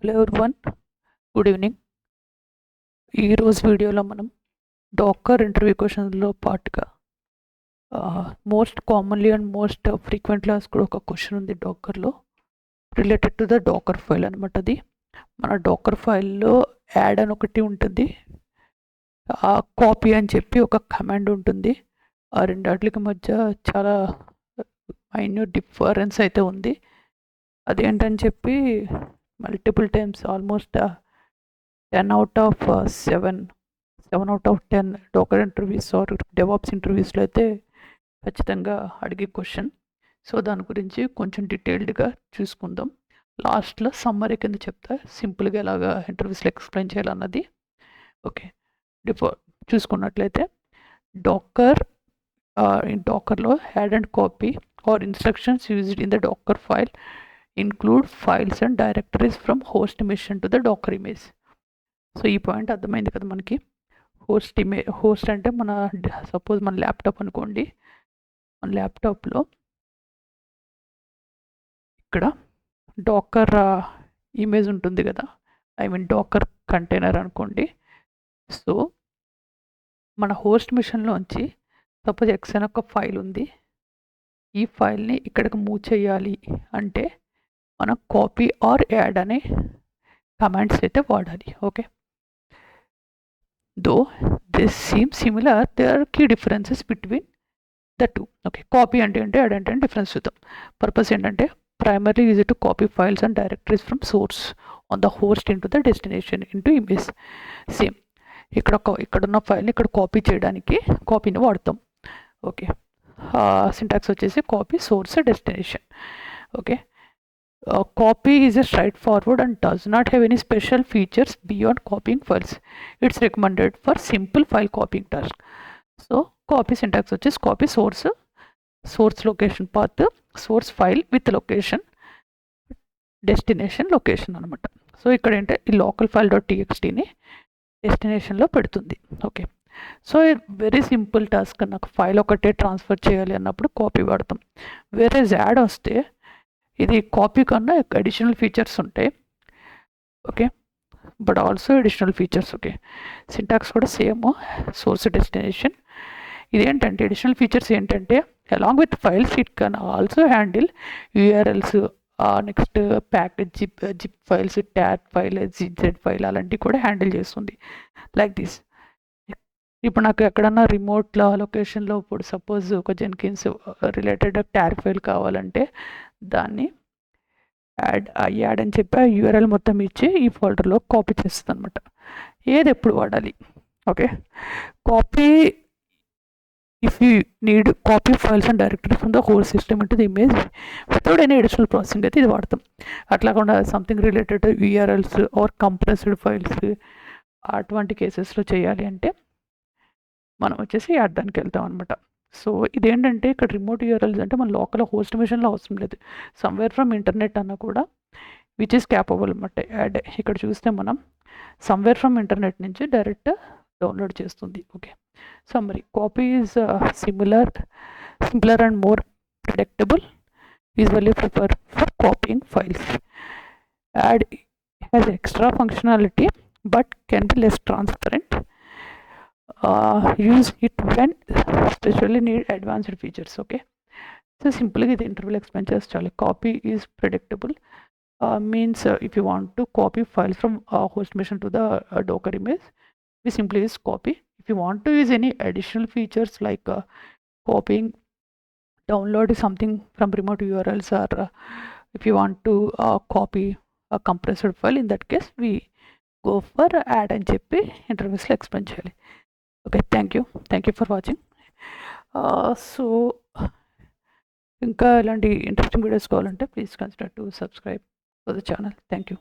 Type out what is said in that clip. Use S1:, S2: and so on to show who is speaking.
S1: Hello everyone, good evening. ఈరోజు వీడియోలో మనం డాకర్ ఇంటర్వ్యూ క్వశ్చన్లో పాటుగా most commonly and most frequently asked కూడా ఒక క్వశ్చన్ ఉంది డాకర్లో, related to the Docker file అనమాట. అది మన డాకర్ ఫైల్లో యాడ్ అని ఒకటి ఉంటుంది, కాపీ అని చెప్పి ఒక కమాండ్ ఉంటుంది. ఆ రెండాట్లకి మధ్య చాలా మైన్యూట్ డిఫరెన్స్ అయితే ఉంది. అదేంటని చెప్పి multiple times almost 10 out of 7 out of 10 Docker interviews or DevOps ఇంటర్వ్యూస్లో అయితే ఖచ్చితంగా అడిగే క్వశ్చన్. సో దాని గురించి కొంచెం డీటెయిల్డ్గా చూసుకుందాం. లాస్ట్లో సమ్మరీ కింద చెప్తా సింపుల్గా ఎలాగా ఇంటర్వ్యూస్లో ఎక్స్ప్లెయిన్ చేయాలన్నది. ఓకే, చూసుకున్నట్లయితే డాకర్లో add and copy are instructions used in the Docker file include files and directories from host mission to the docker image. So ఈ పాయింట్ అర్థమైంది కదా మనకి. హోస్ట్ అంటే మన సపోజ్ మన ల్యాప్టాప్ అనుకోండి. మన ల్యాప్టాప్లో ఇక్కడ డాకర్ ఇమేజ్ ఉంటుంది కదా, ఐ మీన్ డాకర్ కంటైనర్ అనుకోండి. సో మన హోస్ట్ మిషన్లోంచి సపోజ్ ఎక్స్ అని ఒక ఫైల్ ఉంది. ఈ ఫైల్ని ఇక్కడికి మూవ్ చేయాలి అంటే మనం కాపీ ఆర్ యాడ్ అనే కమాండ్స్ అయితే వాడాలి. Okay, though this seem similar, they are key differences between the two. Okay, copy అంటే యాడ్ అంటే డిఫరెన్స్ చూద్దాం. పర్పస్ ఏంటంటే primarily use to copy files and directories from source on the host into the destination into image. Same ఇక్కడున్న ఫైల్ని ఇక్కడ copy చేయడానికి కాపీని వాడతాం. ఓకే, సింటాక్స్ వచ్చేసి copy source destination. Okay, copy is a straightforward and does not have any special features beyond copying files. It's recommended for simple file copying task. So copy syntax వచ్చేసి copy source location path, source file with location destination location అనమాట. So ఇక్కడ ఏంటంటే ఈ local file .txtని డెస్టినేషన్లో పెడుతుంది. Okay, so very simple task. నాకు file ఒకటే transfer చేయాలి అన్నప్పుడు కాపీ వాడతాం. వేరే యాడ్ వస్తే ఇది కాపీ కన్నా అడిషనల్ ఫీచర్స్ ఉంటాయి. Okay, but also additional features. Okay, syntax కూడా సేమ్, సోర్స్ డెస్టినేషన్. ఇదేంటంటే అడిషనల్ ఫీచర్స్ ఏంటంటే along with files it can also handle URLs, next package zip files, tag file, GZ file అలాంటివి కూడా handle చేస్తుంది. Like this. ఇప్పుడు నాకు ఎక్కడన్నా remote లొకేషన్లో ఇప్పుడు సపోజ్ ఒక జెన్కిన్స్ రిలేటెడ్ ట్యాగ్ ఫైల్ కావాలంటే దాన్ని యాడ్ అని చెప్పి ఆ యూఆర్ఎల్ మొత్తం ఇచ్చి ఈ ఫోల్డర్లో కాపీ చేస్తుంది అనమాట. ఏది ఎప్పుడు వాడాలి? Okay, copy if you need copy files and directory from the whole system into the image without any additional processing అయితే ఇది వాడతాం. అట్లా కాకుండా something related URLs or compressed files అటువంటి కేసెస్లో చేయాలి అంటే మనం వచ్చేసి యాడ్ దానికి వెళ్తాం అనమాట. సో ఇదేంటంటే ఇక్కడ రిమోట్ యూఆర్ఎల్స్ అంటే మన లోకల్ హోస్ట్ మిషన్లో అవసరం లేదు, సమ్వేర్ ఫ్రమ్ ఇంటర్నెట్ అన్న కూడా విచ్ ఈస్ క్యాపబుల్ అనమాట యాడ్. ఇక్కడ చూస్తే మనం సమ్వేర్ ఫ్రమ్ ఇంటర్నెట్ నుంచి డైరెక్ట్ డౌన్లోడ్ చేస్తుంది. Okay, summary. Copy is simpler and more predictable, usually prefer for copying files. Add has extra functionality but can be less transparent. Use it when especially need advanced features. Okay, so simply the interval explain chestali. Copy is predictable, means if you want to copy files from host machine to the docker image, we simply use copy. If you want to use any additional features like copying, download something from remote URLs, or if you want to copy a compressed file, in that case we go for add and చెప్పి interviews లో explain చేయాలి. Okay, thank you for watching. So ఇంకా ఇలాంటి interesting videos కావాలంటే please consider to subscribe for the channel. Thank you.